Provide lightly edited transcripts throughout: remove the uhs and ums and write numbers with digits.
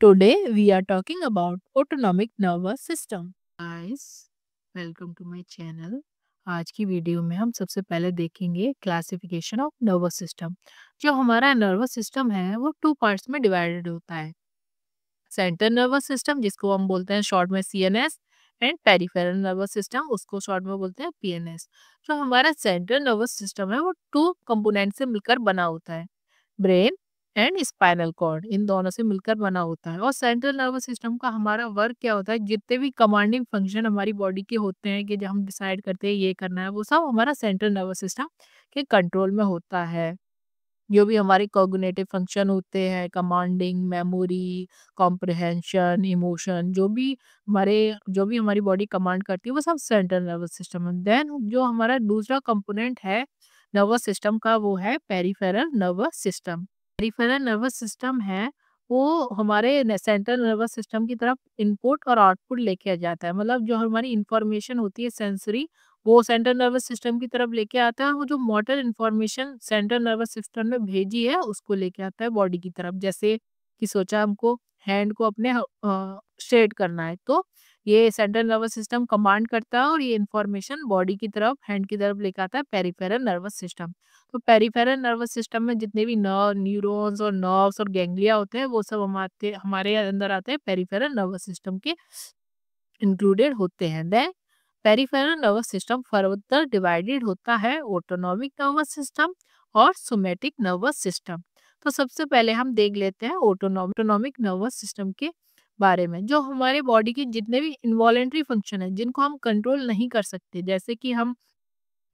Today we are talking about autonomic nervous system. Guys, welcome to my channel. आज की video में हम सबसे पहले देखेंगे क्लासिफिकेशन ऑफ नर्वस सिस्टम। जो हमारा नर्वस सिस्टम है वो टू पार्ट्स में डिवाइडेड होता है। सेंट्रल नर्वस सिस्टम जिसको हम बोलते हैं शॉर्ट में CNS and peripheral nervous system उसको शॉर्ट में बोलते हैं पीएनएस। जो हमारा सेंट्रल नर्वस सिस्टम है वो टू कंपोनेंट से मिलकर बना होता है, ब्रेन एंड स्पाइनल कॉर्ड, इन दोनों से मिलकर बना होता है। और सेंट्रल नर्वस सिस्टम का हमारा वर्क क्या होता है, जितने भी कमांडिंग फंक्शन हमारी बॉडी के होते हैं कि जब हम डिसाइड करते हैं ये करना है, वो सब हमारा सेंट्रल नर्वस सिस्टम के कंट्रोल में होता है। जो भी हमारे कॉग्निटिव फंक्शन होते हैं, कमांडिंग, मेमोरी, कॉम्प्रिहेंशन, इमोशन, जो भी हमारी बॉडी कमांड करती है वो सब सेंट्रल नर्वस सिस्टम में। देन जो हमारा दूसरा कंपोनेंट है नर्वस सिस्टम का वो है peripheral nervous system. Peripheral nervous system है वो हमारे सेंट्रल नर्वस सिस्टम की तरफ इनपुट और आउटपुट लेके आ जाता है। मतलब जो हमारी इंफॉर्मेशन होती है सेंसरी, वो सेंट्रल नर्वस सिस्टम की तरफ लेके आता है। वो जो motor information central nervous system ने भेजी है उसको लेके आता है बॉडी की तरफ। जैसे कि सोचा हमको हैंड को अपने स्ट्रेट करना है, तो ये सेंट्रल नर्वस सिस्टम कमांड करता है और ये इन्फॉर्मेशन बॉडी की तरफ, हैंड की तरफ लेके आता है पेरिफेरल नर्वस सिस्टम। तो पेरिफेरल नर्वस सिस्टम में जितने भी न्यूरॉन्स और नर्व्स और गैंग्लिया होते हैं वो सब हमारे अंदर आते हैं, पेरिफेरल नर्वस सिस्टम के इंक्लूडेड होते हैं। Then peripheral nervous system further divided होता है ऑटोनॉमिक नर्वस सिस्टम और सोमैटिक नर्वस सिस्टम। तो सबसे पहले हम देख लेते हैं ऑटोनॉमिक नर्वस सिस्टम के बारे में। जो हमारे बॉडी के जितने भी इनवॉलेंट्री फंक्शन है जिनको हम कंट्रोल नहीं कर सकते, जैसे कि हम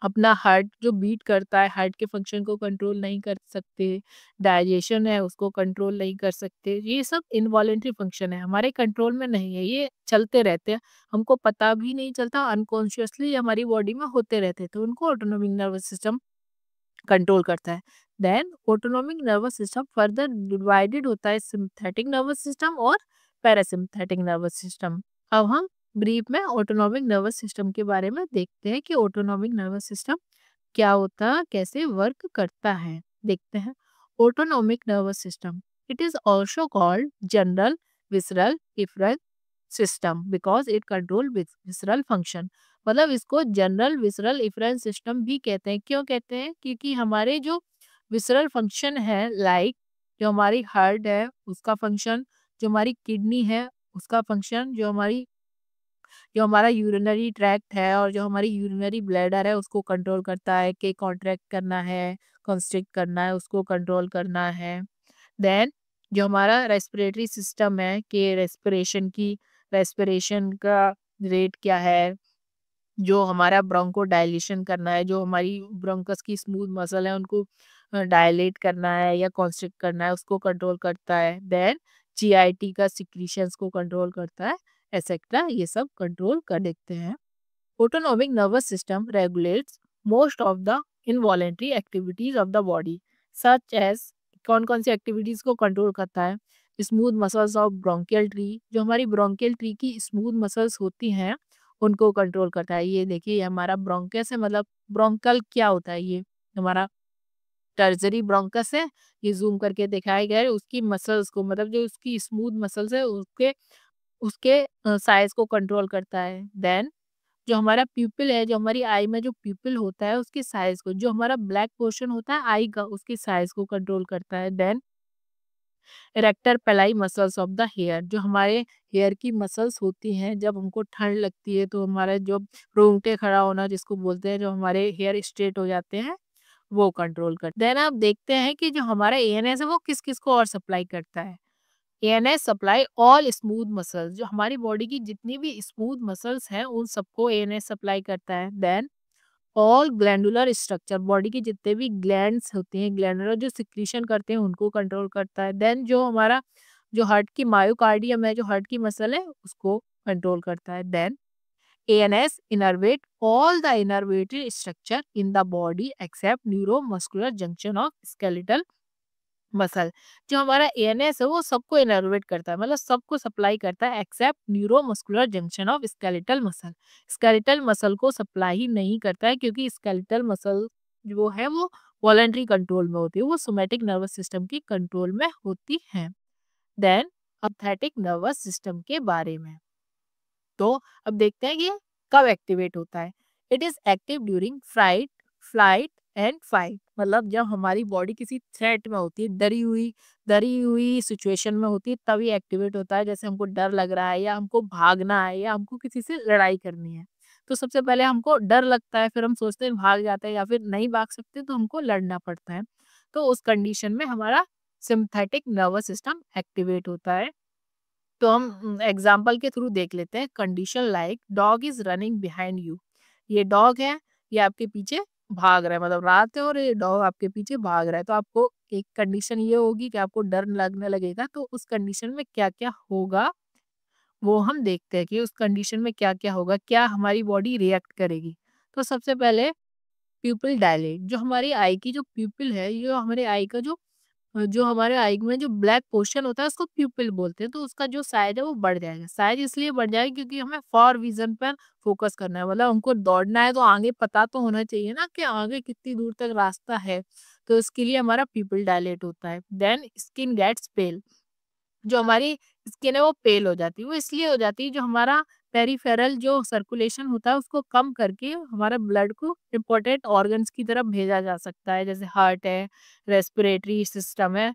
अपना हार्ट जो बीट करता है, हार्ट के फंक्शन को कंट्रोल नहीं कर सकते, डाइजेशन है उसको कंट्रोल नहीं कर सकते, ये सब इनवॉलेंट्री फंक्शन है, हमारे कंट्रोल में नहीं है, ये चलते रहते हैं, हमको पता भी नहीं चलता, अनकॉन्शियसली हमारी बॉडी में होते रहते हैं, तो उनको ऑटोनोमिक नर्वस सिस्टम कंट्रोल करता है। Then autonomic nervous system further divided होता है सिंपैथेटिक नर्वस सिस्टम और पैरासिम्पैथिक नर्वस सिस्टम। अब हम ब्रीफ में ऑटोनोमिक नर्वस सिस्टम के बारे में देखते हैं कि ऑटोनोमिक नर्वस सिस्टम क्या होता है, कैसे वर्क करता है, देखते हैं। Autonomic nervous system, it is also called general visceral efferent system because it control visceral function. मतलब इसको जनरल विसरल इफरेंस सिस्टम भी कहते हैं। क्यों कहते हैं? क्योंकि हमारे जो विसरल फंक्शन है, लाइक जो हमारी हार्ट है उसका फंक्शन, जो हमारी किडनी है उसका फंक्शन, जो हमारा यूरिनरी ट्रैक्ट है और जो हमारी यूरिनरी ब्लैडर है उसको कंट्रोल करता है कि कॉन्ट्रैक्ट करना है, कंस्ट्रिक्ट करना है, उसको कंट्रोल करना है। देन जो हमारा रेस्पिरेटरी सिस्टम है कि रेस्पिरेशन का रेट क्या है, जो हमारा ब्रोंको डायलेशन करना है, जो हमारी ब्रोंकस की स्मूथ मसल है उनको डायलेट करना है या कॉन्स्ट्रिक्ट करना है, उसको कंट्रोल करता है। देन जीआईटी का सिक्रीशंस को कंट्रोल करता है, एक्सेट्रा, ये सब कंट्रोल कर देते हैं। Autonomic nervous system regulates most of the involuntary activities of the body, such as, कौन कौन सी एक्टिविटीज को कंट्रोल करता है? Smooth muscles of bronchial tree, जो हमारी ब्रोंकियल ट्री की स्मूथ मसल्स होती हैं उनको कंट्रोल करता है। ये देखिए, ये हमारा ब्रोंकस है, मतलब ब्रोंकल क्या होता है, ये हमारा टर्जरी ब्रोंकस है, ये जूम करके दिखाया गया है। उसकी मसल्स को, मतलब जो उसकी स्मूथ मसल्स है उसके उसके साइज को कंट्रोल करता है। देन जो हमारा प्यूपिल है, जो हमारी आई में जो प्यूपिल होता है उसके साइज को, जो हमारा ब्लैक पोर्शन होता है आई का उसके साइज को कंट्रोल करता है। Then erector pili muscles of the hair, जो हमारे हेयर की मसल्स होती हैं, जब हमको ठंड लगती है तो हमारे जो रोंगटे खड़ा होना जिसको बोलते हैं, जो हमारे हेयर स्ट्रेट हो जाते हैं, वो कंट्रोल करते हैं। देन आप देखते हैं कि जो हमारा एएनएस है वो किस किस को और सप्लाई करता है। ANS supply all smooth muscles, जो हमारी बॉडी की जितनी भी स्मूथ मसल्स हैं उन सबको एएनएस सप्लाई करता है। Then all glandular structure, body की जितने भी ग्लैंड्स होते हैं, ग्लैंडुलर जो सिक्रीशन करते हैं उनको कंट्रोल करता है। देन जो हमारा जो हार्ट की मायोकार्डियम है, जो हार्ट की मसल है उसको कंट्रोल करता है। Then ANS innervate all the innervated structure in the body except neuromuscular junction of skeletal muscle. जो हमारा एएनएस है वो सबको इनर्वेट करता है, मतलब सबको सप्लाई करता है except neuromuscular junction of skeletal muscle. Skeletal muscle को सप्लाई ही नहीं करता है क्योंकि स्केलेटल मसल जो है वो वॉलंटरी कंट्रोल में होती है, वो सोमैटिक नर्वस सिस्टम की कंट्रोल में होती है। देन सिंपैथेटिक नर्वस सिस्टम के बारे में। तो अब देखते हैं कि ये कब एक्टिवेट होता है। It is active during fright, flight and fight. मतलब जब हमारी बॉडी किसी थ्रेट में होती है, डरी हुई सिचुएशन में होती है, तभी एक्टिवेट होता है। जैसे हमको डर लग रहा है या हमको भागना है या हमको किसी से लड़ाई करनी है, तो सबसे पहले हमको डर लगता है, फिर हम सोचते हैं भाग जाते हैं, या फिर नहीं भाग सकते तो हमको लड़ना पड़ता है। तो उस कंडीशन में हमारा सिंपैथेटिक नर्वस सिस्टम एक्टिवेट होता है। तो हम एग्जाम्पल के थ्रू देख लेते हैं। Condition like dog is running behind you. ये डॉग है, ये आपके पीछे भाग रहा है, मतलब रात है और ये डॉग आपके पीछे भाग रहा है। तो आपको एक कंडीशन ये होगी कि आपको डर लगने लगेगा। तो उस कंडीशन में क्या क्या होगा वो हम देखते हैं कि उस कंडीशन में क्या क्या होगा, क्या हमारी बॉडी रिएक्ट करेगी। तो सबसे पहले प्यूपिल डायलेट। जो हमारी आई की जो प्यूपिल है, ये हमारे आई का जो हमारे आई में जो ब्लैक पोर्शन होता है उसको प्यूपिल बोलते हैं। तो उसका जो साइज है वो बढ़ जाएगा। साइज इसलिए बढ़ जाएगा क्योंकि हमें फॉर विजन पर फोकस करना है। मतलब हमको दौड़ना है तो आगे पता तो होना चाहिए ना कि आगे कितनी दूर तक रास्ता है। तो इसके लिए हमारा प्यूपिल डायलेट होता है। देन स्किन गेट्स पेल। जो हमारी स्किन है वो पेल हो जाती है। वो इसलिए हो जाती है, जो हमारा पेरिफेरल जो सर्कुलेशन होता है उसको कम करके हमारा ब्लड को इम्पोर्टेंट ऑर्गन्स की तरफ भेजा जा सकता है। जैसे हार्ट है, रेस्पिरेटरी सिस्टम है,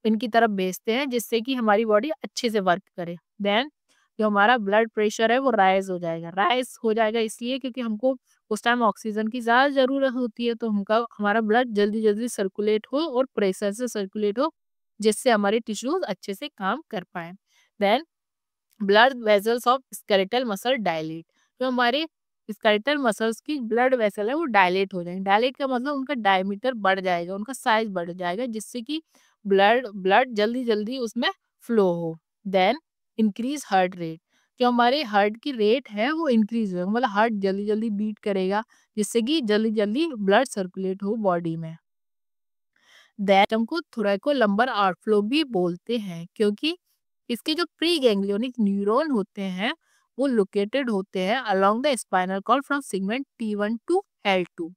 इनकी तरफ भेजते हैं जिससे कि हमारी बॉडी अच्छे से वर्क करे। देन जो हमारा ब्लड प्रेशर है वो राइज हो जाएगा इसलिए क्योंकि हमको उस टाइम ऑक्सीजन की ज़्यादा ज़रूरत होती है। तो हमका हमारा ब्लड जल्दी जल्दी सर्कुलेट हो और प्रेशर से सर्कुलेट हो, जिससे हमारे टिश्यूज अच्छे से काम कर पाए। Then blood vessels of skeletal muscle dilate. जो हमारे स्केलेटल मसल्स की ब्लड वेसल है वो डायलेट हो जाएंगे। डायलेट का मतलब उनका डायमीटर बढ़ जाएगा, उनका साइज बढ़ जाएगा, जिससे कि ब्लड ब्लड जल्दी जल्दी उसमें फ्लो हो। Then increase heart rate. जो हमारे हार्ट की रेट है वो इंक्रीज होगा, मतलब हार्ट जल्दी जल्दी बीट करेगा, जिससे कि जल्दी जल्दी ब्लड सर्कुलेट हो बॉडी में। दैटम को थोरैकोलम्बर आउटफ्लो भी बोलते हैं क्योंकि इसके जो प्री गैंग्लियोनिक न्यूरॉन होते हैं वो लोकेटेड होते हैं along the spinal cord from segment T1 to L2।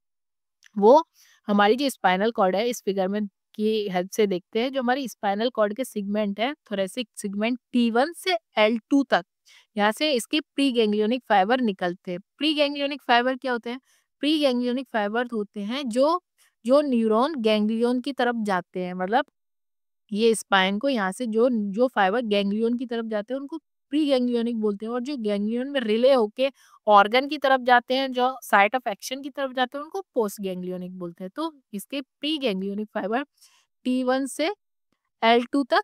वो हमारी जो स्पाइनल कॉर्ड है, इस फिगर में की हेल्प से देखते हैं। जो हमारी स्पाइनल कॉर्ड के सेगमेंट है, थोरेसिक सेगमेंट T1 से L2 तक, यहाँ से इसके प्री गैंग्लियोनिक फाइबर निकलते हैं। प्री गैंग्लियोनिक फाइबर क्या होते हैं? प्री गैंग्लियोनिक फाइबर होते हैं जो जो न्यूरॉन गैंग्लियन की तरफ जाते हैं। मतलब ये स्पाइन को यहाँ से जो जो फाइबर गैंग्लियन की तरफ जाते हैं उनको प्री गैंग्लियोनिक बोलते हैं, और जो गैंग्लियन में रिले होके ऑर्गन की तरफ जाते हैं, जो साइट ऑफ एक्शन की तरफ जाते हैं, उनको पोस्ट गैंग्लियोनिक बोलते हैं। तो इसके प्री गैंग्लियोनिक फाइबर T1 से L2 तक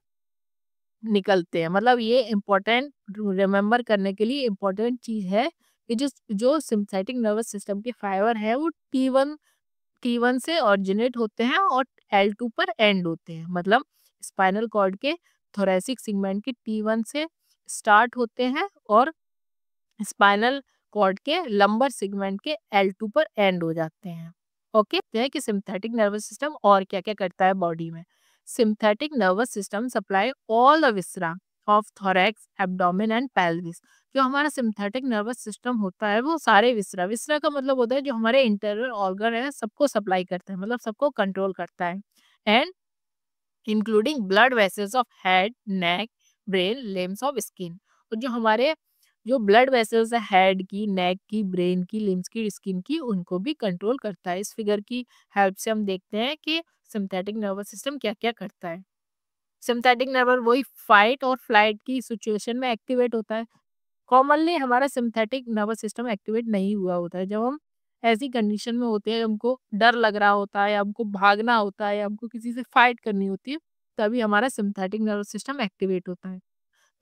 निकलते हैं। मतलब ये इम्पोर्टेंट रिमेम्बर करने के लिए इम्पोर्टेंट चीज है कि जो जो सिंपैथेटिक नर्वस सिस्टम के फाइबर है वो T1 से ऑरिजिनेट होते हैं और L2 पर एंड होते हैं। मतलब स्पाइनल कॉर्ड के थोरेसिक सेगमेंट के T1 से स्टार्ट होते हैं और स्पाइनल कॉर्ड के लंबर सेगमेंट के L2 पर एंड हो जाते हैं। ओके, तो है कि सिंपैथेटिक नर्वस सिस्टम और क्या क्या करता है बॉडी में। Sympathetic nervous system supply all the viscera of thorax, abdomen and pelvis. जो हमारा सिंपैथेटिक नर्वस सिस्टम होता है वो सारे विसरा, विसरा का मतलब होता है जो हमारे इंटरनल ऑर्गन है सबको सप्लाई करता है, मतलब सबको कंट्रोल करता है। And including blood vessels of head, neck, brain, limbs of skin. और जो हमारे जो ब्लड वेसल्स है हेड की, नेक की, ब्रेन की, लिम्स की, स्किन की, उनको भी कंट्रोल करता है। इस फिगर की हेल्प से हम देखते हैं कि सिंपैथेटिक नर्वस सिस्टम क्या क्या करता है। सिंपैथेटिक नर्वस वही फाइट और फ्लाइट की सिचुएशन में एक्टिवेट होता है। कॉमनली हमारा सिंपैथेटिक नर्वस सिस्टम एक्टिवेट नहीं हुआ होता है। जब हम ऐसी कंडीशन में होते हैं, हमको डर लग रहा होता है या हमको भागना होता है या हमको किसी से फाइट करनी होती है, तभी हमारा सिंपैथेटिक नर्वस सिस्टम एक्टिवेट होता है।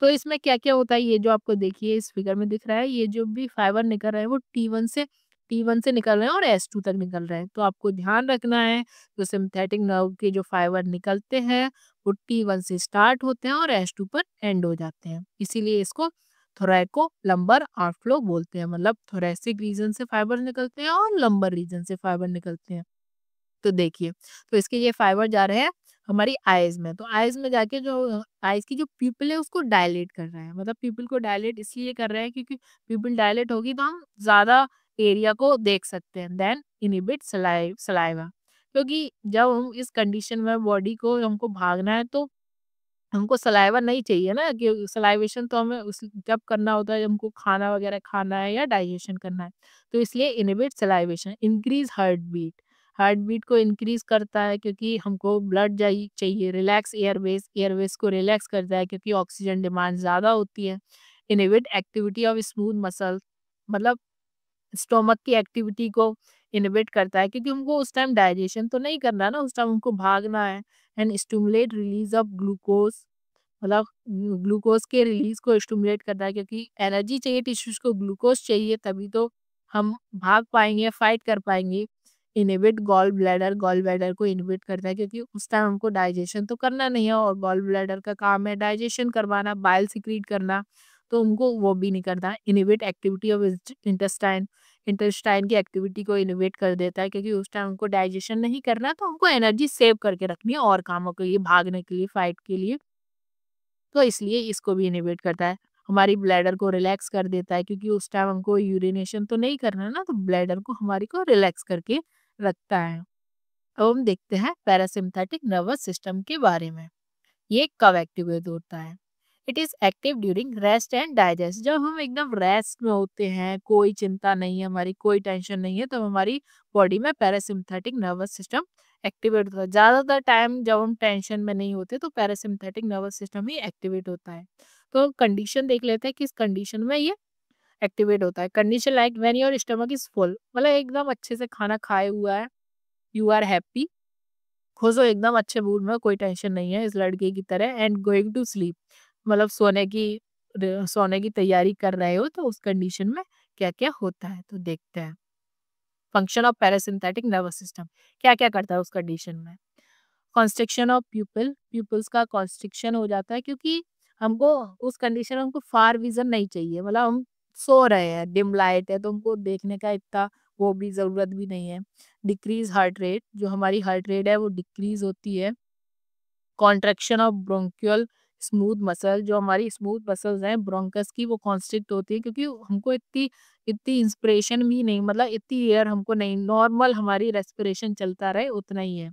तो इसमें क्या-क्या होता है, ये जो आपको देखिए इस फिगर में दिख रहा है, ये जो भी फाइबर निकल रहे हैं वो T1 से निकल रहे हैं और S2 तक निकल रहे हैं। तो आपको ध्यान रखना है, जो सिंपैथेटिक नर्व के जो फाइबर निकलते हैं वो T1 से स्टार्ट होते हैं और S2 पर एंड हो जाते हैं। इसीलिए इसको थोरैको लंबर आउटफ्लो बोलते हैं। मतलब थोरैसिक रीजन से फाइबर निकलते हैं और लंबर रीजन से फाइबर निकलते हैं। तो देखिए, तो इसके ये फाइबर जा रहे हैं हमारी आईज में। तो आईज में जाके जो आईज की जो प्यूपिल है उसको डायलेट कर रहा है। मतलब प्यूपिल को डायलेट इसलिए कर रहे हैं क्योंकि प्यूपिल डायलेट होगी तो हम ज्यादा एरिया को देख सकते हैं। Then inhibit saliva. क्योंकि जब हम इस कंडीशन में बॉडी को हमको भागना है तो हमको सलाइवा नहीं चाहिए ना, कि सलाइवेशन तो हमें उस जब करना होता है जब हमको खाना वगैरह खाना है या डाइजेशन करना है। तो इसलिए inhibit salivation, increase heart beat, heart beat को इंक्रीज करता है क्योंकि हमको ब्लड जाई चाहिए, रिलैक्स एयरवेज, एयरवेज को रिलैक्स करता है क्योंकि ऑक्सीजन डिमांड ज़्यादा होती है। Inhibit activity of smooth muscle, मतलब स्टोमक की एक्टिविटी को इनहिबिट करता है क्योंकि हमको उस टाइम डाइजेशन तो नहीं करना है ना, उस टाइम हमको भागना है। And stimulate release of glucose, मतलब ग्लूकोज के रिलीज को स्टिमुलेट करता है क्योंकि एनर्जी चाहिए, टिश्यूज को ग्लूकोज चाहिए, तभी तो हम भाग पाएंगे, फाइट कर पाएंगे। Inhibit gall bladder, gall bladder को इनहिबिट करता है क्योंकि उस टाइम हमको डाइजेशन तो करना नहीं है और गॉल ब्लैडर का काम है डाइजेशन करवाना, बाइल सिक्रीट करना, तो उनको वो भी नहीं करता। Inhibit activity of intestine, intestine की एक्टिविटी को इनहिबिट कर देता है क्योंकि उस टाइम हमको डाइजेशन नहीं करना, तो हमको एनर्जी सेव करके रखनी है और कामों के लिए, भागने के लिए, फाइट के लिए, तो इसलिए इसको भी इनहिबिट करता है। हमारी ब्लैडर को रिलैक्स कर देता है क्योंकि उस टाइम हमको यूरिनेशन तो नहीं करना ना, तो ब्लैडर को हमारी को रिलैक्स करके रखता है। अब हम देखते हैं पैरासिम्पैथिक नर्वस सिस्टम के बारे में। ये कब एक्टिवेट होता है? It is active during rest and digest, जब हम एकदम रेस्ट में होते हैं, कोई चिंता नहीं है, हमारी कोई टेंशन नहीं है, तो हमारी बॉडी में पैरासिम्पैथिक नर्वस सिस्टम एक्टिवेट होता है। ज्यादातर टाइम जब हम टेंशन में नहीं होते तो पैरासिम्पैथिक नर्वस सिस्टम ही एक्टिवेट होता है। तो कंडीशन देख लेते हैं किस कंडीशन में ये एक्टिवेट होता है। Condition like when your stomach is full, मतलब एकदम अच्छे से खाना खाए हुआ है, यू आर हैप्पी, खुश हो, एकदम अच्छे मूड में, कोई टेंशन नहीं है इस लड़के की तरह, एंड गोइंग टू स्लीप, मतलब सोने की तैयारी कर रहे हो, तो उस कंडीशन में क्या क्या होता है तो देखते हैं। Function of parasympathetic nervous system, क्या क्या करता है उस कंडीशन में। कॉन्स्ट्रिक्शन ऑफ प्यूपिल, प्यूपिल्स का कॉन्स्ट्रिक्शन हो जाता है क्योंकि हमको उस कंडीशन में हमको फार विजन नहीं चाहिए, मतलब हम सो रहे हैं, डिम लाइट है, तो हमको देखने का इतना वो भी जरूरत भी नहीं है। डिक्रीज हार्ट रेट, जो हमारी हार्ट रेट है वो डिक्रीज होती है। Contraction of bronchial smooth muscle, जो हमारी स्मूथ मसल्स हैं ब्रोंकस की, वो कॉन्स्ट्रिक्ट होती है क्योंकि हमको इतनी इतनी इंस्पिरेशन भी नहीं, मतलब इतनी एयर हमको नहीं, नॉर्मल हमारी रेस्पिरेशन चलता रहे उतना ही है।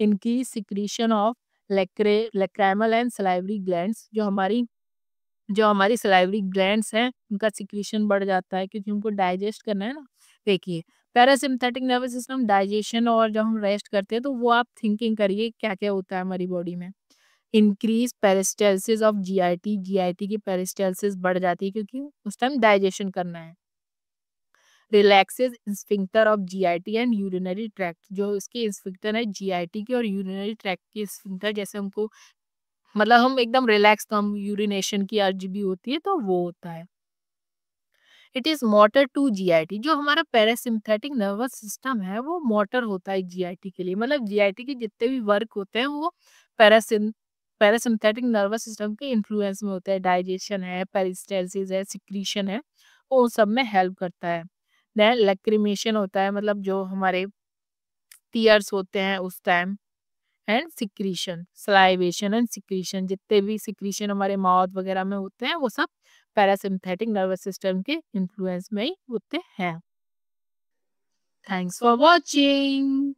इनकी secretion of lacrimal and salivary glands, जो हमारी सलाइवरी ग्लैंड्स हैं उनका सिक्रीशन बढ़ जाता है क्योंकि हमको डाइजेस्ट करना है ना। देखिए, पैरासिम्पैथिक नर्वस सिस्टम डाइजेशन, और जब हम रेस्ट करते हैं तो वो आप थिंकिंग करिए क्या क्या होता है हमारी बॉडी में। Increase peristalsis of GIT, GIT की पेरिस्टाल्सिस बढ़ जाती है क्योंकि उस टाइम डाइजेशन करना है। Relaxes sphincter of GIT and urinary tract, जो इसके स्फिंक्टर है जीआईटी के और यूरिनरी ट्रैक्ट के स्फिंक्टर, जैसे हमको, मतलब हम एकदम रिलैक्स, तो हम यूरिनेशन की अर्ज भी होती है तो वो होता है। It is motor to GIT, जो हमारा पैरासिम्पैथिक नर्वस सिस्टम है वो मोटर होता है जीआईटी के लिए, मतलब जीआईटी के जितने भी वर्क होते हैं वो पैरासिम पैरासिम्पैथिक नर्वस सिस्टम के इन्फ्लुएंस में होता है। डाइजेशन है, पेरिस्टाल्सिस है, सिक्रीशन है, वो सब में हेल्प करता है। देन लैक्रिमेशन होता है, मतलब जो हमारे टीयर्स होते हैं उस time. And secretion, salivation and secretion, जितने भी सिक्रीशन हमारे माउथ वगैरह में होते हैं वो सब पैरासिम्पैथिक नर्वस सिस्टम के इन्फ्लुएंस में ही होते हैं। Thanks for watching.